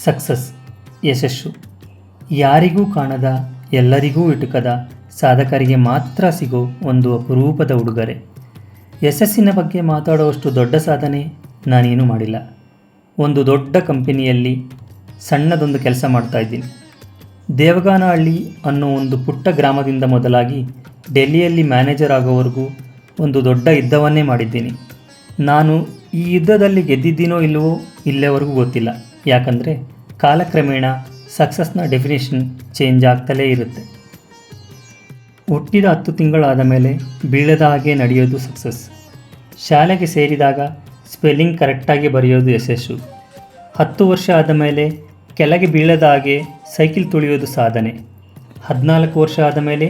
Success, ಯಶಸ್ಸು ಯಾರಿಗೂ ಕಾಣದ, ಎಲ್ಲರಿಗೂ ಇಟುಕದ ಸಾಧಕರಿಗೆ ಮಾತ್ರ ಸಿಗೋ ಒಂದು ಅಪರೂಪದ ಉಡುಗೊರೆ. ಯಶಸ್ಸಿನ ಬಗ್ಗೆ ಮಾತಾಡುವಷ್ಟು ದೊಡ್ಡ ಸಾಧನೆ ನಾನೇನು ಮಾಡಿಲ್ಲ. ಒಂದು ದೊಡ್ಡ ಕಂಪನಿಯಲ್ಲಿ ಸಣ್ಣದೊಂದು ಕೆಲಸ ಮಾಡ್ತಾಯಿದ್ದೀನಿ. ದೇವಗಾನಹಳ್ಳಿ ಅನ್ನೋ ಒಂದು ಪುಟ್ಟ ಗ್ರಾಮದಿಂದ ಮೊದಲಾಗಿ ಡೆಲ್ಲಿಯಲ್ಲಿ ಮ್ಯಾನೇಜರ್ ಆಗೋವರೆಗೂ ಒಂದು ದೊಡ್ಡ ಯುದ್ಧವನ್ನೇ ಮಾಡಿದ್ದೀನಿ. ನಾನು ಈ ಯುದ್ಧದಲ್ಲಿ ಗೆದ್ದಿದ್ದೀನೋ ಇಲ್ಲವೋ ಇಲ್ಲಿವರೆಗೂ ಗೊತ್ತಿಲ್ಲ. ಯಾಕಂದರೆ ಕಾಲಕ್ರಮೇಣ ಸಕ್ಸಸ್ನ ಡೆಫಿನೇಷನ್ ಚೇಂಜ್ ಆಗ್ತಲೇ ಇರುತ್ತೆ. ಹುಟ್ಟಿದ 10 ತಿಂಗಳಾದ ಮೇಲೆ ಬೀಳದ ಹಾಗೆ ನಡೆಯೋದು ಸಕ್ಸಸ್. ಶಾಲೆಗೆ ಸೇರಿದಾಗ ಸ್ಪೆಲ್ಲಿಂಗ್ ಕರೆಕ್ಟಾಗಿ ಬರೆಯೋದು ಯಶಸ್ಸು. 10 ವರ್ಷ ಆದ ಮೇಲೆ ಕೆಳಗೆ ಬೀಳದ ಹಾಗೆ ಸೈಕಲ್ ತುಳಿಯೋದು ಸಾಧನೆ. 14 ವರ್ಷ ಆದ ಮೇಲೆ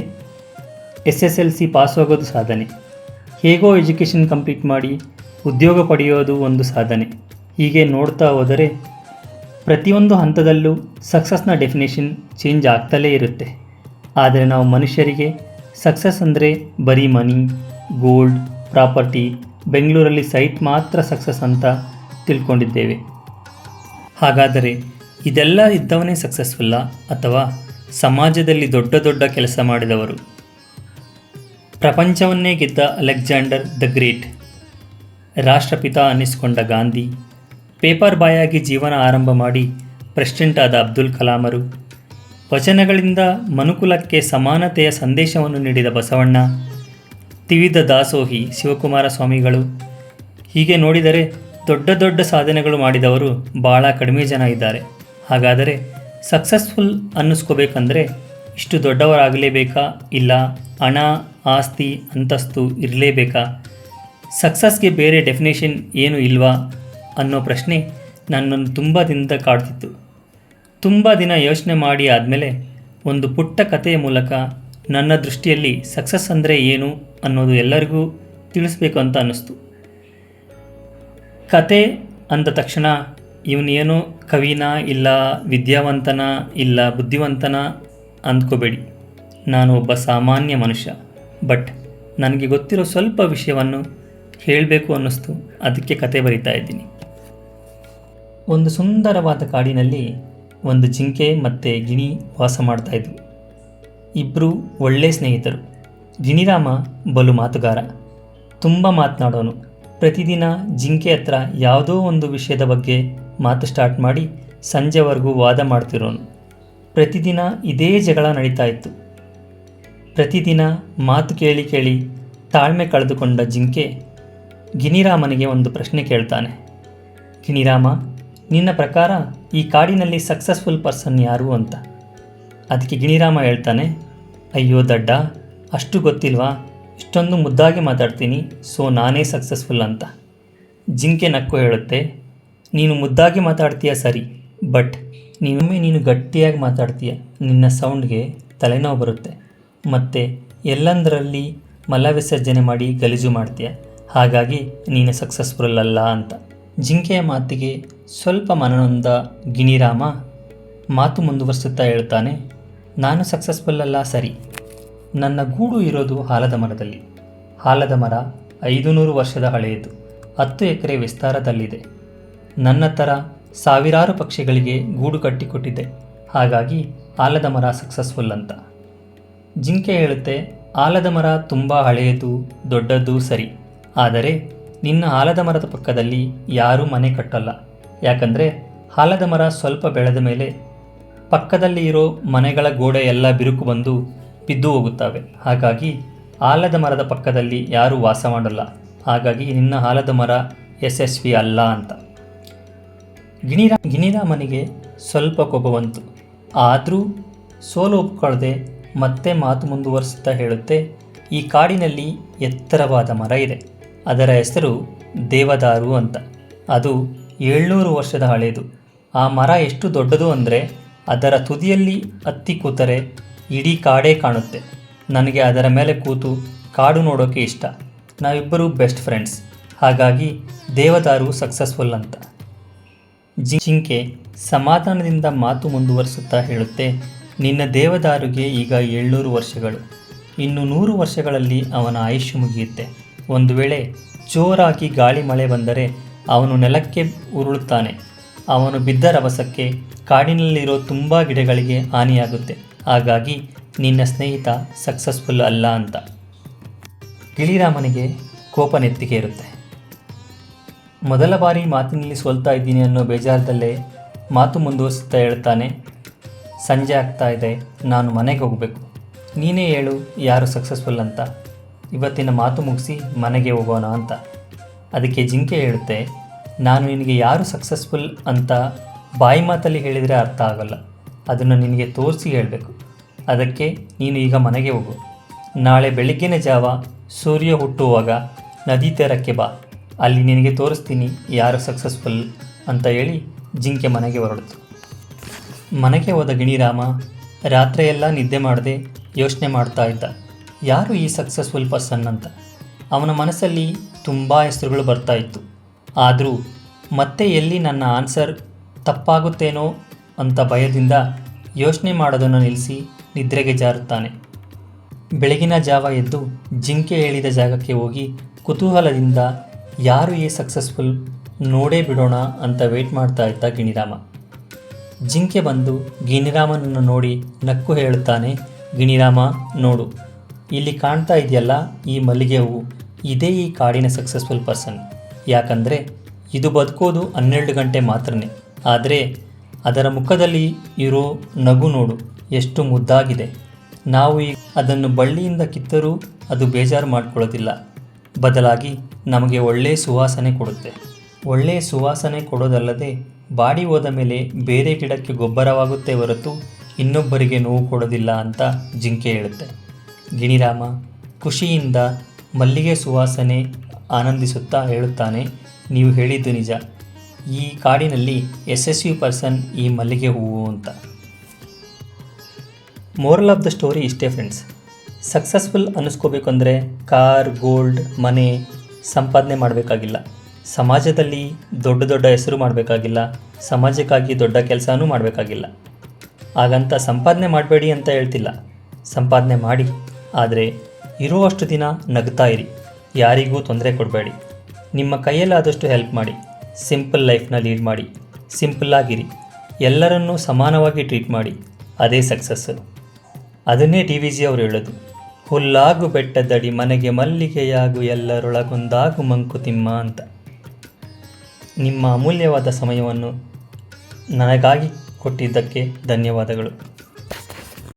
SSLC ಪಾಸ್ ಆಗೋದು ಸಾಧನೆ. ಹೇಗೋ ಎಜುಕೇಷನ್ ಕಂಪ್ಲೀಟ್ ಮಾಡಿ ಉದ್ಯೋಗ ಪಡೆಯೋದು ಒಂದು ಸಾಧನೆ. ಹೀಗೆ ನೋಡ್ತಾ ಹೋದರೆ ಪ್ರತಿಯೊಂದು ಹಂತದಲ್ಲೂ ಸಕ್ಸಸ್ನ ಡೆಫಿನೇಷನ್ ಚೇಂಜ್ ಆಗ್ತಲೇ ಇರುತ್ತೆ. ಆದರೆ ನಾವು ಮನುಷ್ಯರಿಗೆ ಸಕ್ಸಸ್ ಅಂದರೆ ಬರೀ ಮನಿ, ಗೋಲ್ಡ್, ಪ್ರಾಪರ್ಟಿ, ಬೆಂಗಳೂರಲ್ಲಿ ಸೈಟ್ ಮಾತ್ರ ಸಕ್ಸಸ್ ಅಂತ ತಿಳ್ಕೊಂಡಿದ್ದೇವೆ. ಹಾಗಾದರೆ ಇದೆಲ್ಲ ಇದ್ದವನೇ ಸಕ್ಸಸ್ಫುಲ್ಲ ಅಥವಾ ಸಮಾಜದಲ್ಲಿ ದೊಡ್ಡ ದೊಡ್ಡ ಕೆಲಸ ಮಾಡಿದವರು? ಪ್ರಪಂಚವನ್ನೇ ಗೆದ್ದ ಅಲೆಕ್ಸಾಂಡರ್ ದ ಗ್ರೇಟ್, ರಾಷ್ಟ್ರಪಿತ ಅನ್ನಿಸಿಕೊಂಡ ಗಾಂಧಿ, ಪೇಪರ್ ಬಾಯ್ ಆಗಿ ಜೀವನ ಆರಂಭ ಮಾಡಿ ಪ್ರೆಸಿಡೆಂಟ್ ಆದ ಅಬ್ದುಲ್ ಕಲಾಮರು, ವಚನಗಳಿಂದ ಮನುಕುಲಕ್ಕೆ ಸಮಾನತೆಯ ಸಂದೇಶವನ್ನು ನೀಡಿದ ಬಸವಣ್ಣ, ತ್ರಿವಿಧ ದಾಸೋಹಿ ಶಿವಕುಮಾರ ಸ್ವಾಮಿಗಳು. ಹೀಗೆ ನೋಡಿದರೆ ದೊಡ್ಡ ದೊಡ್ಡ ಸಾಧನೆಗಳು ಮಾಡಿದವರು ಭಾಳ ಕಡಿಮೆ ಜನ ಇದ್ದಾರೆ. ಹಾಗಾದರೆ ಸಕ್ಸಸ್ಫುಲ್ ಅನ್ನಿಸ್ಕೋಬೇಕಂದ್ರೆ ಇಷ್ಟು ದೊಡ್ಡವರಾಗಲೇಬೇಕಾ? ಇಲ್ಲ ಹಣ, ಆಸ್ತಿ, ಅಂತಸ್ತು ಇರಲೇಬೇಕಾ? ಸಕ್ಸಸ್ಗೆ ಬೇರೆ ಡೆಫಿನೇಷನ್ ಏನು ಇಲ್ವಾ ಅನ್ನೋ ಪ್ರಶ್ನೆ ನನ್ನನ್ನು ತುಂಬ ದಿನದ ಕಾಡ್ತಿತ್ತು. ತುಂಬ ದಿನ ಯೋಚನೆ ಮಾಡಿ ಆದಮೇಲೆ ಒಂದು ಪುಟ್ಟ ಕಥೆಯ ಮೂಲಕ ನನ್ನ ದೃಷ್ಟಿಯಲ್ಲಿ ಸಕ್ಸಸ್ ಅಂದರೆ ಏನು ಅನ್ನೋದು ಎಲ್ಲರಿಗೂ ತಿಳಿಸ್ಬೇಕು ಅಂತ ಅನ್ನಿಸ್ತು. ಕತೆ ಅಂದ ತಕ್ಷಣ ಇವನೇನೋ ಕವಿನ, ಇಲ್ಲ ವಿದ್ಯಾವಂತನ, ಇಲ್ಲ ಬುದ್ಧಿವಂತನ ಅಂದ್ಕೋಬೇಡಿ. ನಾನು ಒಬ್ಬ ಸಾಮಾನ್ಯ ಮನುಷ್ಯ. ಬಟ್ ನನಗೆ ಗೊತ್ತಿರೋ ಸ್ವಲ್ಪ ವಿಷಯವನ್ನು ಹೇಳಬೇಕು ಅನ್ನಿಸ್ತು. ಅದಕ್ಕೆ ಕತೆ ಬರಿತಾ ಇದ್ದೀನಿ. ಒಂದು ಸುಂದರವಾದ ಕಾಡಿನಲ್ಲಿ ಒಂದು ಜಿಂಕೆ ಮತ್ತು ಗಿಣಿ ವಾಸ ಮಾಡ್ತಾಯಿದ್ವು. ಇಬ್ಬರು ಒಳ್ಳೆಯ ಸ್ನೇಹಿತರು. ಗಿಣಿರಾಮ ಬಲು ಮಾತುಗಾರ, ತುಂಬ ಮಾತನಾಡೋನು. ಪ್ರತಿದಿನ ಜಿಂಕೆ ಹತ್ರ ಯಾವುದೋ ಒಂದು ವಿಷಯದ ಬಗ್ಗೆ ಮಾತು ಸ್ಟಾರ್ಟ್ ಮಾಡಿ ಸಂಜೆವರೆಗೂ ವಾದ ಮಾಡ್ತಿರೋನು. ಪ್ರತಿದಿನ ಇದೇ ಜಗಳ ನಡೀತಾ ಇತ್ತು. ಪ್ರತಿದಿನ ಮಾತು ಕೇಳಿ ಕೇಳಿ ತಾಳ್ಮೆ ಕಳೆದುಕೊಂಡ ಜಿಂಕೆ ಗಿಣಿರಾಮನಿಗೆ ಒಂದು ಪ್ರಶ್ನೆ ಕೇಳ್ತಾನೆ. ಗಿಣಿರಾಮ, ನಿನ್ನ ಪ್ರಕಾರ ಈ ಕಾಡಿನಲ್ಲಿ ಸಕ್ಸಸ್ಫುಲ್ ಪರ್ಸನ್ ಯಾರು ಅಂತ. ಅದಕ್ಕೆ ಗಿಣಿರಾಮ ಹೇಳ್ತಾನೆ, ಅಯ್ಯೋ ದಡ್ಡ, ಅಷ್ಟು ಗೊತ್ತಿಲ್ವಾ? ಇಷ್ಟೊಂದು ಮುದ್ದಾಗಿ ಮಾತಾಡ್ತೀನಿ, ಸೊ ನಾನೇ ಸಕ್ಸಸ್ಫುಲ್ ಅಂತ. ಜಿಂಕೆ ನಕ್ಕು ಹೇಳುತ್ತೆ, ನೀನು ಮುದ್ದಾಗಿ ಮಾತಾಡ್ತೀಯ ಸರಿ, ಬಟ್ ನೀನು ಗಟ್ಟಿಯಾಗಿ ಮಾತಾಡ್ತೀಯ. ನಿನ್ನ ಸೌಂಡ್ಗೆ ತಲೆನೋವು ಬರುತ್ತೆ, ಮತ್ತು ಎಲ್ಲಂದರಲ್ಲಿ ಮಲ ವಿಸರ್ಜನೆ ಮಾಡಿ ಗಲೀಜು ಮಾಡ್ತೀಯ. ಹಾಗಾಗಿ ನೀನು ಸಕ್ಸಸ್ಫುಲ್ ಅಲ್ಲ ಅಂತ. ಜಿಂಕೆಯ ಮಾತಿಗೆ ಸ್ವಲ್ಪ ಮನನೊಂದ ಗಿಣಿರಾಮ ಮಾತು ಮುಂದುವರಿಸುತ್ತಾ ಹೇಳ್ತಾನೆ, ನಾನು ಸಕ್ಸಸ್ಫುಲ್ ಅಲ್ಲ ಸರಿ. ನನ್ನ ಗೂಡು ಇರೋದು ಆಲದ ಮರದಲ್ಲಿ. ಆಲದ ಮರ 500 ವರ್ಷದ ಹಳೆಯದು, 10 ಎಕರೆ ವಿಸ್ತಾರದಲ್ಲಿದೆ. ನನ್ನ ಥರ ಸಾವಿರಾರು ಪಕ್ಷಿಗಳಿಗೆ ಗೂಡು ಕಟ್ಟಿಕೊಟ್ಟಿದೆ. ಹಾಗಾಗಿ ಆಲದ ಮರ ಸಕ್ಸಸ್ಫುಲ್ ಅಂತ. ಜಿಂಕೆ ಹೇಳುತ್ತೆ, ಆಲದ ಮರ ತುಂಬ ಹಳೆಯದು, ದೊಡ್ಡದು ಸರಿ. ಆದರೆ ನಿನ್ನ ಆಲದ ಮರದ ಪಕ್ಕದಲ್ಲಿ ಯಾರೂ ಮನೆ ಕಟ್ಟಲ್ಲ. ಯಾಕಂದರೆ ಆಲದ ಮರ ಸ್ವಲ್ಪ ಬೆಳೆದ ಮೇಲೆ ಪಕ್ಕದಲ್ಲಿ ಇರೋ ಮನೆಗಳ ಗೋಡೆ ಎಲ್ಲ ಬಿರುಕು ಬಂದು ಬಿದ್ದು ಹೋಗುತ್ತವೆ. ಹಾಗಾಗಿ ಆಲದ ಮರದ ಪಕ್ಕದಲ್ಲಿ ಯಾರೂ ವಾಸ ಮಾಡಲ್ಲ. ಹಾಗಾಗಿ ನಿನ್ನ ಆಲದ ಮರ ಯಶಸ್ವಿ ಅಲ್ಲ ಅಂತ. ಗಿಣಿರಾಮನಿಗೆ ಸ್ವಲ್ಪ ಕೋಪ ಬಂತು. ಆದರೂ ಸೋಲು ಒಪ್ಕೊಳ್ಳದೆ ಮತ್ತೆ ಮಾತು ಮುಂದುವರಿಸುತ್ತಾ ಹೇಳುತ್ತೆ, ಈ ಕಾಡಿನಲ್ಲಿ ಎತ್ತರವಾದ ಮರ ಇದೆ. ಅದರ ಹೆಸರು ದೇವದಾರು ಅಂತ. ಅದು 700 ವರ್ಷದ ಹಳೆಯದು. ಆ ಮರ ಎಷ್ಟು ದೊಡ್ಡದು ಅಂದರೆ ಅದರ ತುದಿಯಲ್ಲಿ ಹತ್ತಿ ಕೂತರೆ ಇಡೀ ಕಾಡೇ ಕಾಣುತ್ತೆ. ನನಗೆ ಅದರ ಮೇಲೆ ಕೂತು ಕಾಡು ನೋಡೋಕ್ಕೆ ಇಷ್ಟ. ನಾವಿಬ್ಬರು ಬೆಸ್ಟ್ ಫ್ರೆಂಡ್ಸ್. ಹಾಗಾಗಿ ದೇವದಾರು ಸಕ್ಸಸ್ಫುಲ್ ಅಂತ. ಜಿಂಕೆ ಸಮಾಧಾನದಿಂದ ಮಾತು ಮುಂದುವರಿಸುತ್ತಾ ಹೇಳುತ್ತೆ, ನಿನ್ನ ದೇವದಾರುಗೆ ಈಗ 700 ವರ್ಷಗಳು. ಇನ್ನು 100 ವರ್ಷಗಳಲ್ಲಿ ಅವನ ಆಯುಷ್ಯ ಮುಗಿಯುತ್ತೆ. ಒಂದು ವೇಳೆ ಜೋರಾಗಿ ಗಾಳಿ ಮಳೆ ಬಂದರೆ ಅವನು ನೆಲಕ್ಕೆ ಉರುಳುತ್ತಾನೆ. ಅವನು ಬಿದ್ದ ರಭಸಕ್ಕೆ ಕಾಡಿನಲ್ಲಿರೋ ತುಂಬ ಗಿಡಗಳಿಗೆ ಹಾನಿಯಾಗುತ್ತೆ. ಹಾಗಾಗಿ ನಿನ್ನ ಸ್ನೇಹಿತ ಸಕ್ಸಸ್ಫುಲ್ ಅಲ್ಲ ಅಂತ. ಗಿಳಿರಾಮನಿಗೆ ಕೋಪ ನೆತ್ತಿಗೆ ಇರುತ್ತೆ. ಮೊದಲ ಬಾರಿ ಮಾತಿನಲ್ಲಿ ಸೋಲ್ತಾ ಇದ್ದೀನಿ ಅನ್ನೋ ಬೇಜಾರದಲ್ಲೇ ಮಾತು ಮುಂದುವರಿಸ್ತಾ ಹೇಳ್ತಾನೆ, ಸಂಜೆ ಆಗ್ತಾ ಇದೆ, ನಾನು ಮನೆಗೆ ಹೋಗಬೇಕು. ನೀನೇ ಹೇಳು ಯಾರು ಸಕ್ಸಸ್ಫುಲ್ ಅಂತ. ಇವತ್ತಿನ ಮಾತು ಮುಗಿಸಿ ಮನೆಗೆ ಹೋಗೋಣ ಅಂತ. ಅದಕ್ಕೆ ಜಿಂಕೆ ಹೇಳುತ್ತೆ, ನಾನು ನಿನಗೆ ಯಾರು ಸಕ್ಸಸ್ಫುಲ್ ಅಂತ ಬಾಯಿ ಮಾತಲ್ಲಿ ಹೇಳಿದರೆ ಅರ್ಥ ಆಗೋಲ್ಲ. ಅದನ್ನು ನಿನಗೆ ತೋರಿಸಿ ಹೇಳಬೇಕು. ಅದಕ್ಕೆ ನೀನು ಈಗ ಮನೆಗೆ ಹೋಗು. ನಾಳೆ ಬೆಳಗ್ಗಿನ ಜಾವ ಸೂರ್ಯ ಹುಟ್ಟುವಾಗ ನದಿ ತೀರಕ್ಕೆ ಬಾ, ಅಲ್ಲಿ ನಿನಗೆ ತೋರಿಸ್ತೀನಿ ಯಾರು ಸಕ್ಸಸ್ಫುಲ್ ಅಂತ ಹೇಳಿ ಜಿಂಕೆ ಮನೆಗೆ ಹೊರಡ್ತು. ಮನೆಗೆ ಹೋದ ಗಿಣಿರಾಮ ರಾತ್ರಿಯೆಲ್ಲ ನಿದ್ದೆ ಮಾಡದೆ ಯೋಚನೆ ಮಾಡ್ತಾ ಇದ್ದ, ಯಾರು ಈ ಸಕ್ಸಸ್ಫುಲ್ ಪರ್ಸನ್ ಅಂತ. ಅವನ ಮನಸ್ಸಲ್ಲಿ ತುಂಬ ಹೆಸರುಗಳು ಬರ್ತಾ ಇತ್ತು. ಆದರೂ ಮತ್ತೆ ಎಲ್ಲಿ ನನ್ನ ಆನ್ಸರ್ ತಪ್ಪಾಗುತ್ತೇನೋ ಅಂತ ಭಯದಿಂದ ಯೋಚನೆ ಮಾಡೋದನ್ನು ನಿಲ್ಲಿಸಿ ನಿದ್ರೆಗೆ ಜಾರುತ್ತಾನೆ. ಬೆಳಗಿನ ಜಾವ ಎದ್ದು ಜಿಂಕೆ ಹೇಳಿದ ಜಾಗಕ್ಕೆ ಹೋಗಿ ಕುತೂಹಲದಿಂದ ಯಾರು ಈ ಸಕ್ಸಸ್ಫುಲ್ ನೋಡೇ ಬಿಡೋಣ ಅಂತ ವೆಯ್ಟ್ ಮಾಡ್ತಾ ಇದ್ದ ಗಿಣಿರಾಮ. ಜಿಂಕೆ ಬಂದು ಗಿಣಿರಾಮನನ್ನು ನೋಡಿ ನಕ್ಕು ಹೇಳುತ್ತಾನೆ, ಗಿಣಿರಾಮ ನೋಡು, ಇಲ್ಲಿ ಕಾಣ್ತಾ ಇದೆಯಲ್ಲ ಈ ಮಲ್ಲಿಗೆ ಹೂವು, ಇದೇ ಈ ಕಾಡಿನ ಸಕ್ಸಸ್ಫುಲ್ ಪರ್ಸನ್. ಯಾಕಂದರೆ ಇದು ಬದುಕೋದು 12 ಗಂಟೆ ಮಾತ್ರನೇ. ಆದರೆ ಅದರ ಮುಖದಲ್ಲಿ ಇರೋ ನಗು ನೋಡು ಎಷ್ಟು ಮುದ್ದಾಗಿದೆ. ನಾವು ಈಗ ಅದನ್ನು ಬಳ್ಳಿಯಿಂದ ಕಿತ್ತರೂ ಅದು ಬೇಜಾರು ಮಾಡಿಕೊಳ್ಳೋದಿಲ್ಲ. ಬದಲಾಗಿ ನಮಗೆ ಒಳ್ಳೆಯ ಸುವಾಸನೆ ಕೊಡುತ್ತೆ. ಒಳ್ಳೆಯ ಸುವಾಸನೆ ಕೊಡೋದಲ್ಲದೆ ಬಾಡಿ ಹೋದ ಮೇಲೆ ಬೇರೆ ಗಿಡಕ್ಕೆ ಗೊಬ್ಬರವಾಗುತ್ತೆ ಹೊರತು ಇನ್ನೊಬ್ಬರಿಗೆ ನೋವು ಕೊಡೋದಿಲ್ಲ ಅಂತ ಜಿಂಕೆ ಹೇಳುತ್ತೆ. ಗಿಣಿರಾಮ ಖುಷಿಯಿಂದ ಮಲ್ಲಿಗೆ ಸುವಾಸನೆ ಆನಂದಿಸುತ್ತಾ ಹೇಳುತ್ತಾನೆ, ನೀವು ಹೇಳಿದ್ದು ನಿಜ, ಈ ಕಾಡಿನಲ್ಲಿ ಯಶಸ್ವಿ ಪರ್ಸನ್ ಈ ಮಲ್ಲಿಗೆ ಹೂವು ಅಂತ. ಮೋರಲ್ ಆಫ್ ದ ಸ್ಟೋರಿ ಇಷ್ಟೇ ಫ್ರೆಂಡ್ಸ್. ಸಕ್ಸಸ್ಫುಲ್ ಅನ್ನಿಸ್ಕೋಬೇಕು ಅಂದರೆ ಕಾರ್, ಗೋಲ್ಡ್, ಮನೆ ಸಂಪಾದನೆ ಮಾಡಬೇಕಾಗಿಲ್ಲ. ಸಮಾಜದಲ್ಲಿ ದೊಡ್ಡ ದೊಡ್ಡ ಹೆಸರು ಮಾಡಬೇಕಾಗಿಲ್ಲ. ಸಮಾಜಕ್ಕಾಗಿ ದೊಡ್ಡ ಕೆಲಸನೂ ಮಾಡಬೇಕಾಗಿಲ್ಲ. ಹಾಗಂತ ಸಂಪಾದನೆ ಮಾಡಬೇಡಿ ಅಂತ ಹೇಳ್ತಿಲ್ಲ, ಸಂಪಾದನೆ ಮಾಡಿ. ಆದರೆ ಇರುವಷ್ಟು ದಿನ ನಗ್ತಾ ಇರಿ, ಯಾರಿಗೂ ತೊಂದರೆ ಕೊಡಬೇಡಿ. ನಿಮ್ಮ ಕೈಯಲ್ಲಾದಷ್ಟು ಹೆಲ್ಪ್ ಮಾಡಿ. ಸಿಂಪಲ್ ಲೈಫ್ನ ಲೀಡ್ ಮಾಡಿ. ಸಿಂಪಲ್ಲಾಗಿರಿ. ಎಲ್ಲರನ್ನೂ ಸಮಾನವಾಗಿ ಟ್ರೀಟ್ ಮಾಡಿ. ಅದೇ ಸಕ್ಸಸ್ಸು. ಅದನ್ನೇ DVG ಅವರು ಹೇಳೋದು, ಹುಲ್ಲಾಗು ಬೆಟ್ಟದಡಿ ಮನೆಗೆ ಮಲ್ಲಿಗೆಯಾಗು ಎಲ್ಲರೊಳಗೊಂದಾಗು ಮಂಕುತಿಮ್ಮ ಅಂತ. ನಿಮ್ಮ ಅಮೂಲ್ಯವಾದ ಸಮಯವನ್ನು ನನಗಾಗಿ ಕೊಟ್ಟಿದ್ದಕ್ಕೆ ಧನ್ಯವಾದಗಳು.